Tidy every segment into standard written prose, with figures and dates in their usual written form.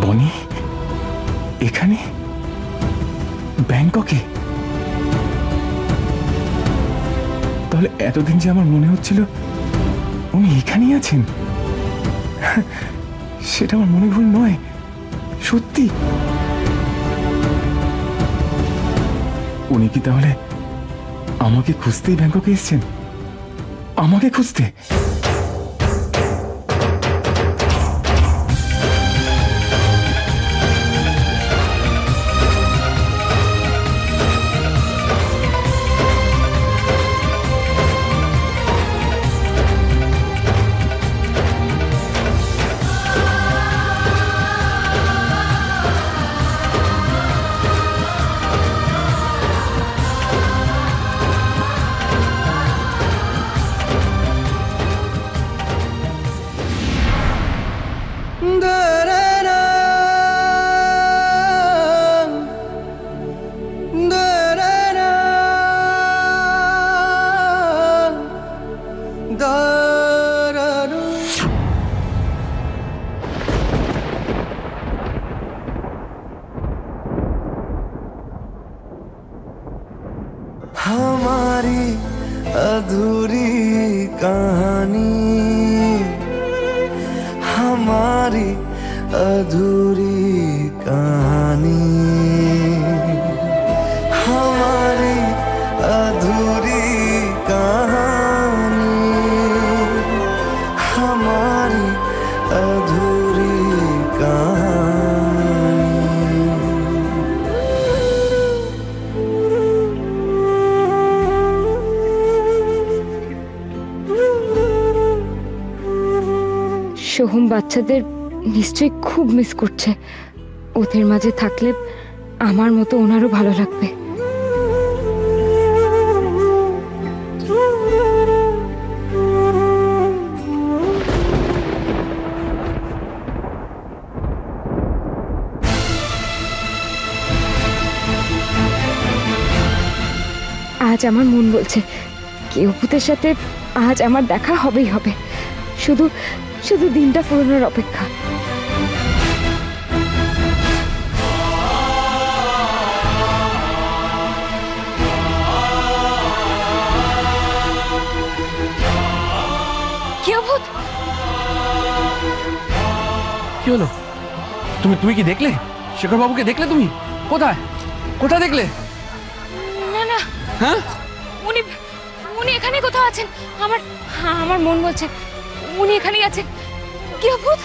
বনি এখানে, ব্যাংককে? তাহলে এতদিন যে আমার মনে হচ্ছিল উনি এখানেই আছেন, সেটা আমার মনে ভুল নয়, সত্যি। উনি কি তাহলে আমাকে খুঁজতেই ব্যাংককে এসেছেন? আমাকে খুঁজতে? हमारी अधूरी कहानी, हमारी अधूरी कहानी, हमारी अधूरी कहानी, हमारी अधूरी कहानी। সোহম বাচ্চাদের নিশ্চয়ই খুব মিস করছে। ওদের মাঝে থাকলে আমার মতো ওনারও ভালো লাগবে। আজ আমার মন বলছে কেউভূতের সাথে আজ আমার দেখা হবেই হবে। শুধু শুধু দিনটা ফুরানোর অপেক্ষা। কি অদ্ভুত! কি হলো? তুমি কি দেখলে? শেখর বাবুকে দেখলে? তুমি কোথায় কোথায় দেখলে? না না, হ্যাঁ, উনি উনি এখানে কোথাও আছেন। আমার আমার মন বলছে উনি এখানেই আছেন। কি অদ্ভুত!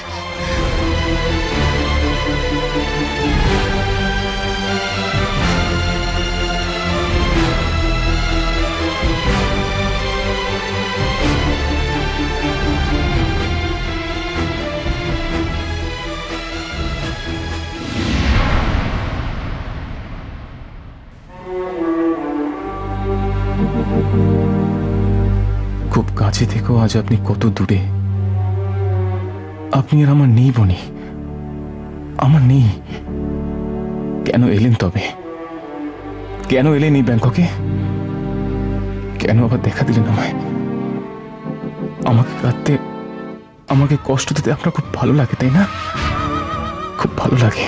খুব কাছে থেকেও আজ আপনি কত দূরে। আপনি আর আমার নেই বনি, আমার নেই। কেন এলেন তবে? কেন এলেন এই ব্যাংককে? কেন আবার দেখা দিলেন আমায়? আমাকে কাঁদতে, আমাকে কষ্ট দিতে আপনার খুব ভালো লাগে, তাই না? খুব ভালো লাগে।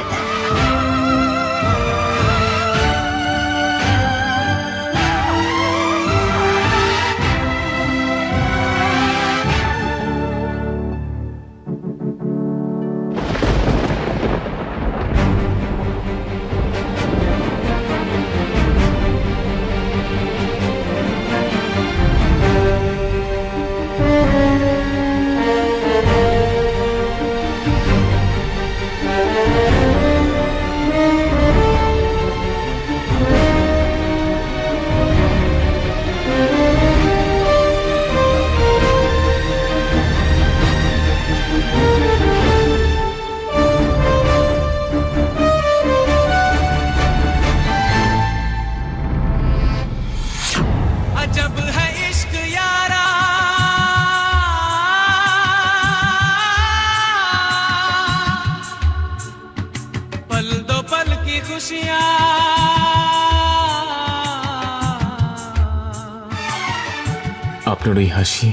আপনার এই হাসি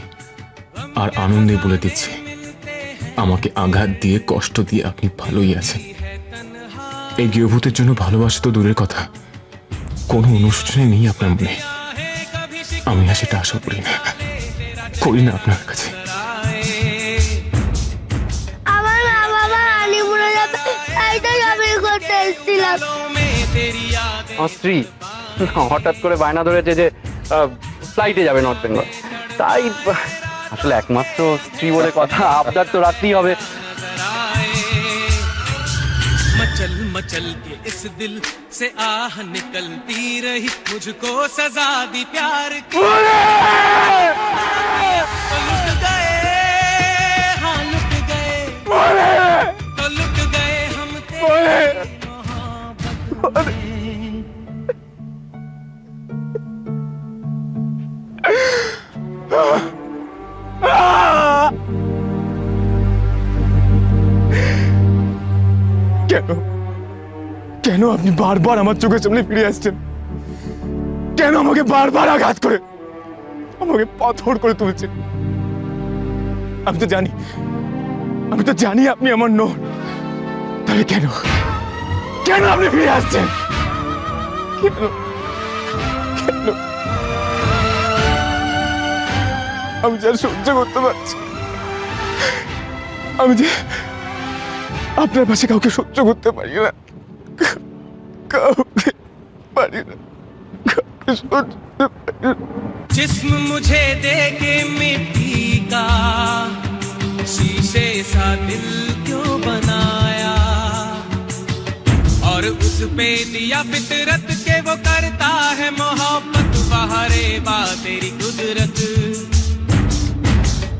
আর আনন্দে বলে দিচ্ছে আমাকে আঘাত দিয়ে কষ্ট দিয়ে আপনি ভালোই আছেন। এই গৃহভূতের জন্য ভালোবাসা তো দূরের কথা, কোনো অনুশোচনা নেই আপনার মনে। আমি আর সেটা আশা করি না আপনার কাছে। আমার মা বাবা হানিমুনে যাবে, তাই তো শপিং করতে এসেছিলাম। আমার স্ত্রী হঠাৎ করে বায়না ধরেছে যে ফ্লাইটে যাবে নর্থ বেঙ্গল, তাই আসলে একমাত্র স্ত্রী বলে কথা, আবদার তো রাখতেই হবে। मचल मचल के इस दिल से आह निकलती रही, मुझको सजा दी प्यार की। तो लुट गए, हाँ लुट गए, तो लुट गए हम तेरी मोहब्बत में। কেন কেন আপনি বারবার আমার চোখের সামনে ফিরে আসছেন? কেন আমাকে বারবার আঘাত করে, আমাকে পাথর করে তুলছেন? আমি তো জানি আপনি আমার নন। তাহলে কেন কেন আপনি ফিরে আসছেন? কেন কেন? আমি যা সহ্য করতে পারছি, আমি যে আপনার পাশে কাউকে সহ্য করতে পারি না, কাউকে পারি না, কাউকে সহ্য করতে পারি না। जिस्म मुझे देके मिट्टी का, शीशे सा दिल क्यों बनाया, और उस पे दिया फितरत के वो करता है मोहब्बत, बहारे बा तेरी कुदरत।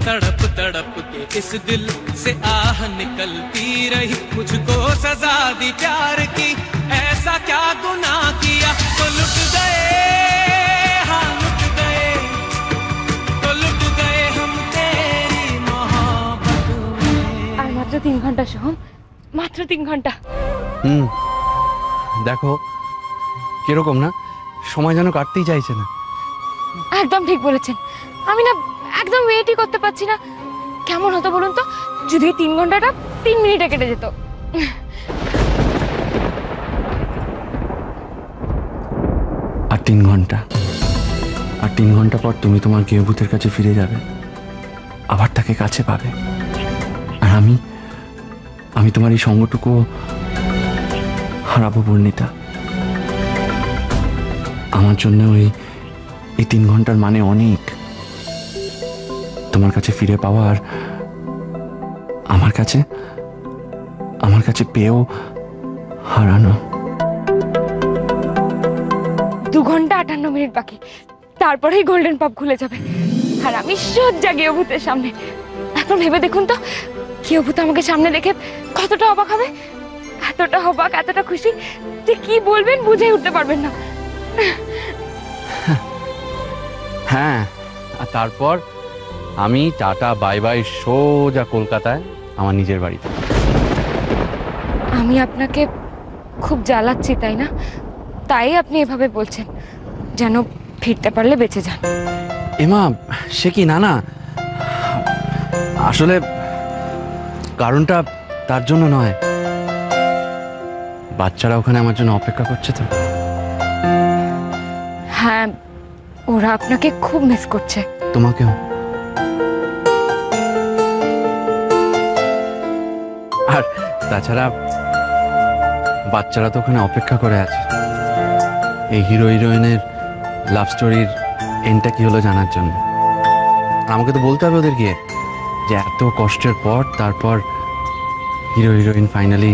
तड़प तड़प के इस दिल से आह निकलती रही, मुझको सजा दी प्यार की, ऐसा क्या गुनाह किया। तो लुट गए, हाँ लुट गए, तो लुट गए हम तेरी मोहब्बत में। আর মাত্র 3 ঘন্টা সোহম, মাত্র 3 ঘন্টা। দেখো কিরকম না, সময় যেন কাটতেই চাইছে না। একদম ঠিক বলেছেন, আমি না একদম ওয়েটই করতে পারছি না। কেমন হতো বলুন তো যদি 3 ঘন্টাটা 3 মিনিটে কেটে যেত। আর 3 ঘন্টা, আর 3 ঘন্টা পর তুমি তোমার গৃহভূতের কাছে ফিরে যাবে, আবার তাকে কাছে পাবে। আর আমি তোমার এই সঙ্গটুকু হারাবো পূর্ণিতা। আমার জন্য এই 3 ঘন্টার মানে অনেক। তোমার কাছে ফিরে পাওয়া আর আমার কাছে পেয়েও হারানো। 2 ঘন্টা 58 মিনিট বাকি, তারপরেই গোল্ডেন পাব খুলে যাবে আর আমি সোজা গৃহভূতের সামনে। এখন ভেবে দেখুন তো গৃহভূত আমাকে সামনে দেখে কতটা অবাক হবে, এতটা অবাক, এতটা খুশি যে কি বলবেন বুঝে উঠতে পারবেন না। হ্যাঁ, আর তারপর আমি টাটা বাই বাই সোজা কলকাতায় আমার নিজের বাড়িতে। আমি আপনাকে খুব জ্বালাচ্ছি তাই না? তাই আপনি এভাবে বলছেন যেন ফিরতে পারলে বেঁচে যান। এমা সে কি, না না, আসলে কারণটা তার জন্য নয়, বাচ্চারা ওখানে আমার জন্য অপেক্ষা করছে তো। হ্যাঁ, ওরা আপনাকে খুব মিস করছে। তোমাকেও। আর তাছাড়া বাচ্চারা তো ওখানে অপেক্ষা করে আছে এই হিরো হিরোইনের লাভ স্টোরির এন্ডটা কি হলো জানার জন্য। আমাকে তো বলতে হবে ওদেরকে যে এত কষ্টের পর তারপর হিরো হিরোইন ফাইনালি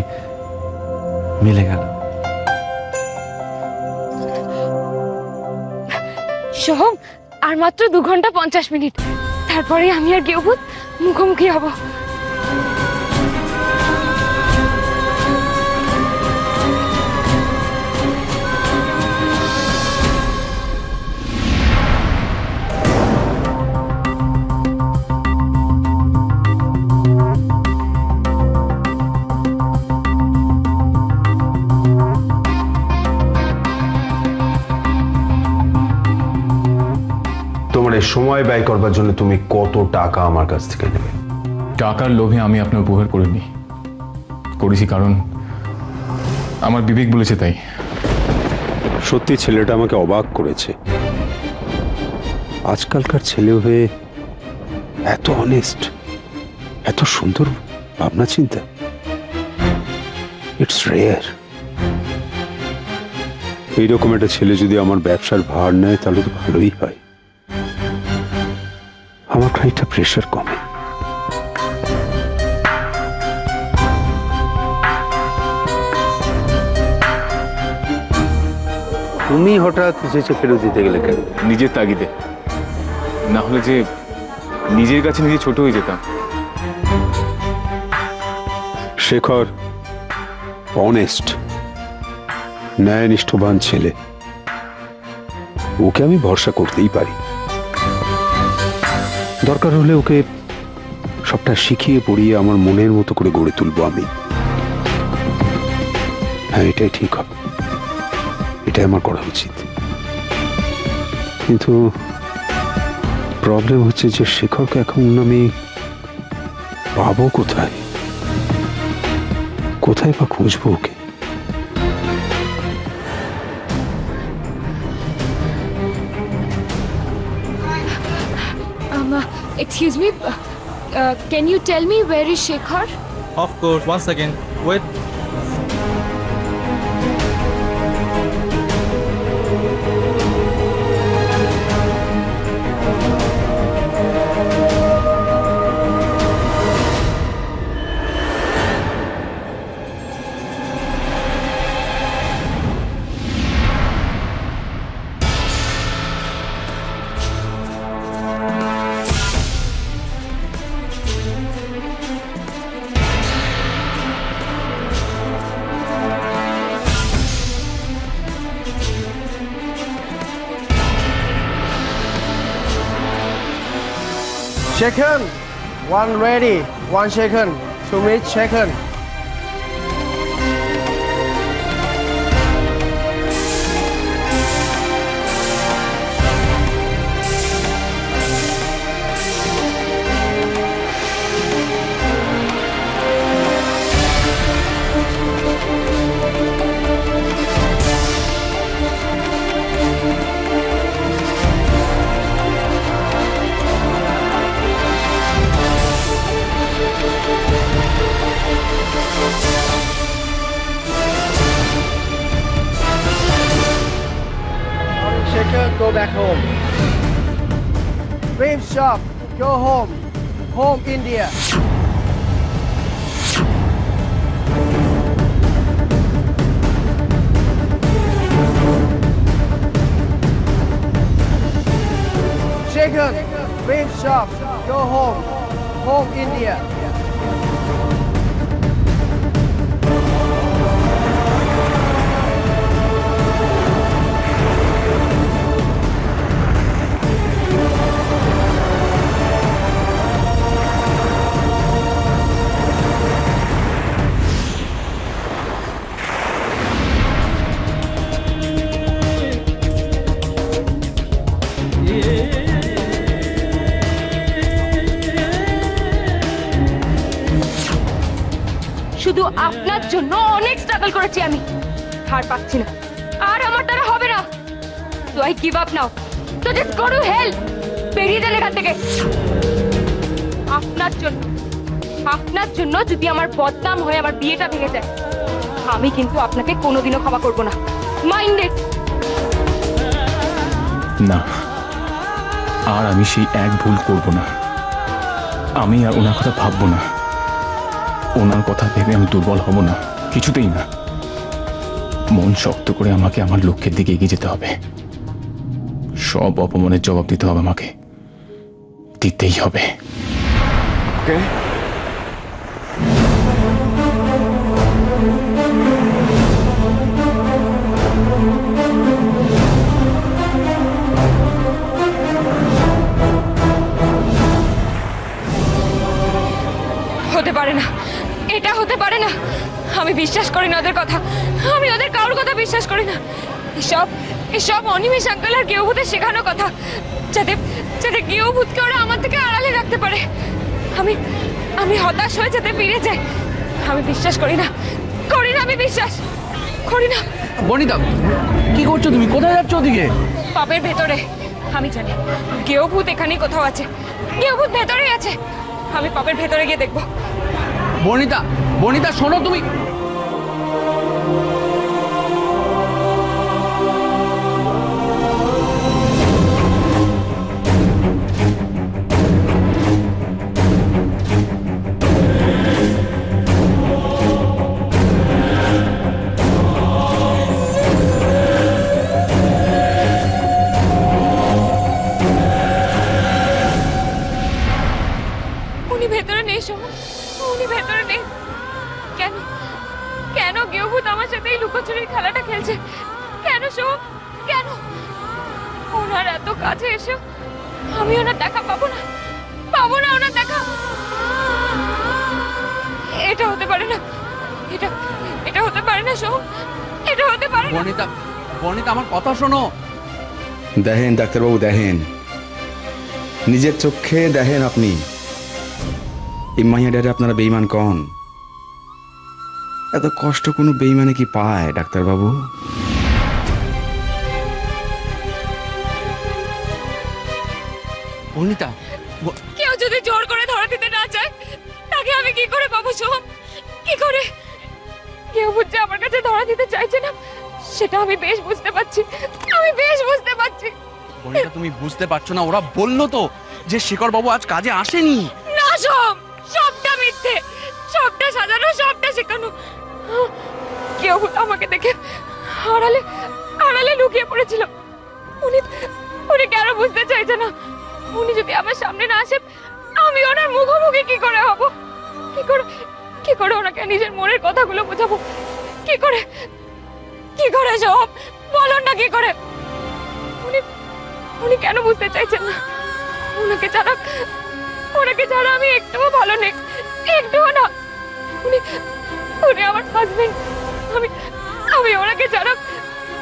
মিলে গেল। সোহম, আর মাত্র 2 ঘন্টা 50 মিনিট, তারপরে আমি আর গৃহভূত মুখোমুখি হব। তোমার এই সময় ব্যয় করবার জন্য তুমি কত টাকা আমার কাছ থেকে নেবে? টাকার লোভে আমি আপনার উপকার করিনি, করেছি কারণ আমার বিবেক বলেছে তাই। সত্যি ছেলেটা আমাকে অবাক করেছে। আজকালকার ছেলে হয়ে এত অনেস্ট, এত সুন্দর ভাবনা চিন্তা, ইটস রেয়ার। এইরকম একটা ছেলে যদি আমার ব্যবসার ভার নেয় তাহলে তো ভালোই হয়, আমার খানিকটা প্রেশার কমে। তুমি হঠাৎ চেঁচে ফেরত দিতে গেলে কেন? নিজের তাগিদে, না হলে যে নিজের কাছে নিজে ছোট হয়ে যেতাম। শেখর অনেস্ট, ন্যায়নিষ্ঠবান ছেলে, ওকে আমি ভরসা করতেই পারি। দরকার হলে ওকে সবটা শিখিয়ে পড়িয়ে আমার মনের মতো করে গড়ে তুলবো আমি। হ্যাঁ, এটাই ঠিক হবে, এটাই আমার করা উচিত। কিন্তু প্রবলেম হচ্ছে যে শেখরকে এখন আমি পাবো কোথায়, কোথায় বা খুঁজবো ওকে? Excuse me, can you tell me where is Shekhar? Of course, one second. Wait. Shaken, one ready, one shaken, 2 minutes shaken. Shaken, go back home. Dream shop, go home. Home India. Shaken, dream shop, go home. Home India. শুধু আপনার জন্য অনেক struggle করেছি আমি, হার পাচ্ছি না, আর আমার দ্বারা হবে না। তো আই গিভ আপ নাও, তো জাস্ট গো টু হেল, বেরিয়ে যান এখান থেকে। আপনার জন্য যদি আমার বদনাম হয়ে আমার বিয়েটা ভেঙে যায়, আমি কিন্তু আপনাকে কোনোদিনও ক্ষমা করব না, মাইন্ড ইট। না, আর আমি সেই এক ভুল করব না। আমি আর ওনার কথা ভাববো না, ওনার কথা ভেবে আমি দুর্বল হব না, কিছুতেই না। মন শক্ত করে আমাকে আমার লক্ষ্যের দিকে এগিয়ে যেতে হবে। সব অপমানের জবাব দিতে হবে আমাকে, দিতেই হবে। হতে পারে না, এটা হতে পারে না। আমি বিশ্বাস করি না ওদের কথা, আমি ওদের কারোর কথা বিশ্বাস করি না। এসব অনিমেষ আঙ্কেল আর গেউভূতের শেখানো কথা, যাতে গেউভূতকে ওরা আমার থেকে আড়ালে রাখতে পারে। আমি হতাশ হয়ে যেতে ফিরে যাই। আমি বিশ্বাস করি না, আমি বিশ্বাস। করি না। বনিতা কি করছো তুমি? কোথায় যাচ্ছ ওদিকে? পাপের ভেতরে আমি জানি গেয়ভূত এখানেই কোথাও আছে। গেয়ভূত ভেতরেই আছে। আমি পাপের ভেতরে গিয়ে দেখবো। বনিতা, বনিতা শোনো তুমি। উনি ভেতরে নেই সোহম, উনি ভেতরে নেই। কেন কেন গেয়ভূত আমার সাথে এই লুকোচুরির খেলাটা খেলছে? কেন সোহম, কেন? ওনার এত কাছে এসেও আমি ওনার দেখা পাবো না, পাবো না ওনার দেখা। এটা হতে পারে না, এটা এটা হতে পারে না সোহম, এটা হতে পারে না। বনিতা, বনিতা আমার কথা শোনো। দেখেন ডাক্তারবাবু, দেখেন নিজের চোখে দেখেন আপনি এই মাইয়াডারে আপনারা বেইমান কন। এত কষ্ট কোনো বেইমানে কি পায় ডাক্তারবাবু? বনিতা, কেউ যদি জোর করে ধরা দিতে না চায় তাকে আমি কি করে পাবো সোহম? কি করে? কেউ বুঝছে আমার কাছে ধরা দিতে চাইছে না, সেটা আমি বেশ বুঝতে পারছি, আমি বেশ বুঝতে পারছি। বনিতা তুমি বুঝতে পারছো না? ওরা বললো তো যে শেখর বাবু আজ কাজে আসেনি। না সোহম, সবটা মিথ্যে, সবটা সাজানো, সবটা শেখানো। কেউ আমাকে দেখে আড়ালে আড়ালে লুকিয়ে পড়েছিল। উনি উনি কেন বুঝতে চাইছে না? উনি যদি আমার সামনে না আসে আমি ওনার মুখোমুখি কি করে হব? কি করে ওনাকে নিজের মনের কথাগুলো বোঝাবো? কি করে সব বলুন না, কি করে? উনি কেন বুঝতে চাইছেন না? ওনাকে ছাড়া আমি একটুও ভালো নেই, একটুও না। উনি আমার হাজবেন্ড। আমি ওনাকে ছাড়া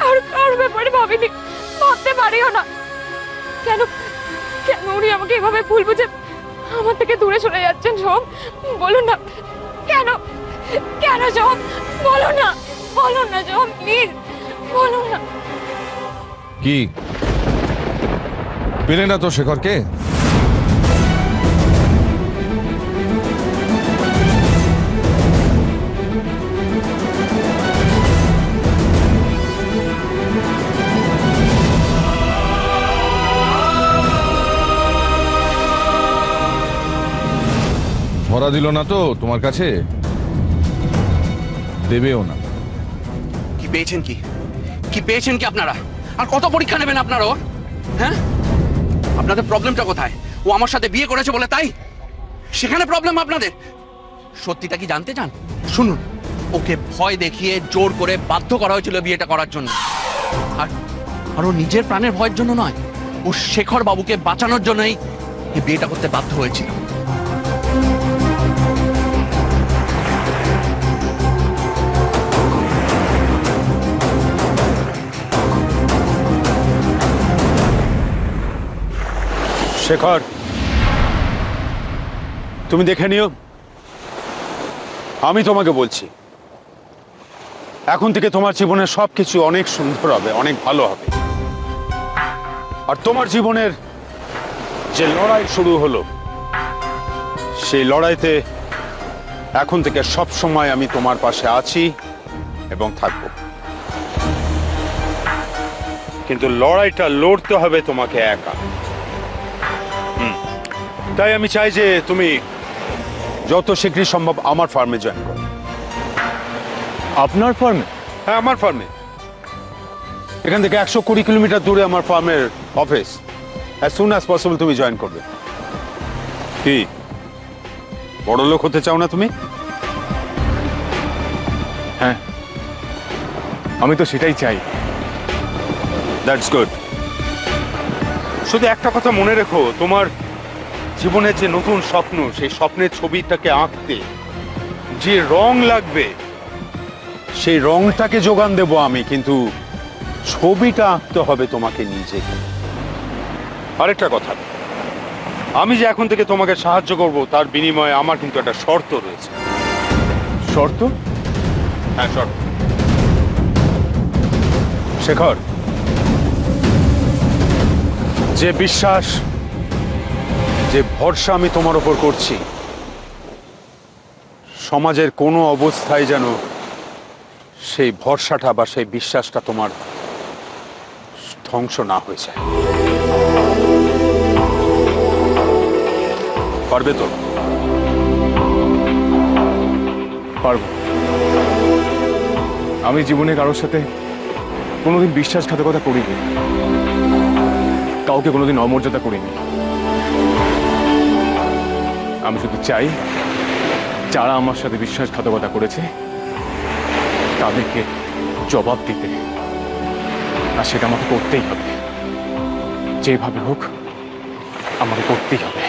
আর কার ব্যাপারে ভাবিনি, ভাবতে পারিও না। কেন উনি আমাকে এভাবে ভুল বুঝে আমার থেকে দূরে সরে যাচ্ছেন? সোহম বলুন না, কেন সোহম বলুন না সোহম, প্লিজ বলুন না। কি পেলে না তো শেখরকে? ধরা দিল না তো তোমার কাছে? দেবেও না। কি পেয়েছেন কি পেয়েছেন কি আপনারা? আর কত পরীক্ষা নেবেন আপনারা ওর? হ্যাঁ, আপনাদের প্রবলেমটা কোথায়? ও আমার সাথে বিয়ে করেছে বলে তাই সেখানে প্রবলেম আপনাদের? সত্যিটা কি জানতে চান? শুনুন, ওকে ভয় দেখিয়ে জোর করে বাধ্য করা হয়েছিল বিয়েটা করার জন্য। আর ও নিজের প্রাণের ভয়ের জন্য নয়, ও শেখর বাবুকে বাঁচানোর জন্যই এই বিয়েটা করতে বাধ্য হয়েছিল। শেখর, তুমি দেখে নিও, আমি তোমাকে বলছি এখন থেকে তোমার জীবনের সবকিছু অনেক সুন্দর হবে, অনেক ভালো হবে। আর তোমার জীবনের যে লড়াই শুরু হলো সেই লড়াইতে এখন থেকে সব সময় আমি তোমার পাশে আছি এবং থাকব। কিন্তু লড়াইটা লড়তে হবে তোমাকে একা। তাই আমি চাই যে তুমি যত শীঘ্রই সম্ভব আমার ফার্মে জয়েন করো। আপনার ফার্মে? হ্যাঁ, আমার ফার্মে। এখান থেকে 120 কিলোমিটার দূরে আমার ফার্মের office. As soon as possible তুমি জয়েন করবে। কি বড় লোক হতে চাও না তুমি? হ্যাঁ, আমি তো সেটাই চাই। That's good. শুধু একটা কথা মনে রেখো, তোমার জীবনের যে নতুন স্বপ্ন, সেই স্বপ্নের ছবিটাকে আঁকতে যে রং লাগবে সেই রংটাকে যোগান দেব আমি, কিন্তু ছবিটা আঁকতে হবে তোমাকে নিজেকে। আরেকটা কথা, আমি যে এখন থেকে তোমাকে সাহায্য করব তার বিনিময়ে আমার কিন্তু একটা শর্ত রয়েছে। শর্ত? হ্যাঁ, শর্ত। শেখর, যে বিশ্বাস, যে ভরসা আমি তোমার উপর করছি, সমাজের কোনো অবস্থায় যেন সেই ভরসাটা বা সেই বিশ্বাসটা তোমার ধ্বংস না হয়ে যায়। পারবে তো? পারবো। আমি জীবনে কারোর সাথে কোনোদিন বিশ্বাসঘাতকতা করিনি, কাউকে কোনোদিন অমর্যাদা করিনি। আমি শুধু চাই যারা আমার সাথে বিশ্বাসঘাতকতা করেছে তাদেরকে জবাব দিতে, আর সেটা আমাকে করতেই হবে। যেভাবে হোক আমাকে করতেই হবে।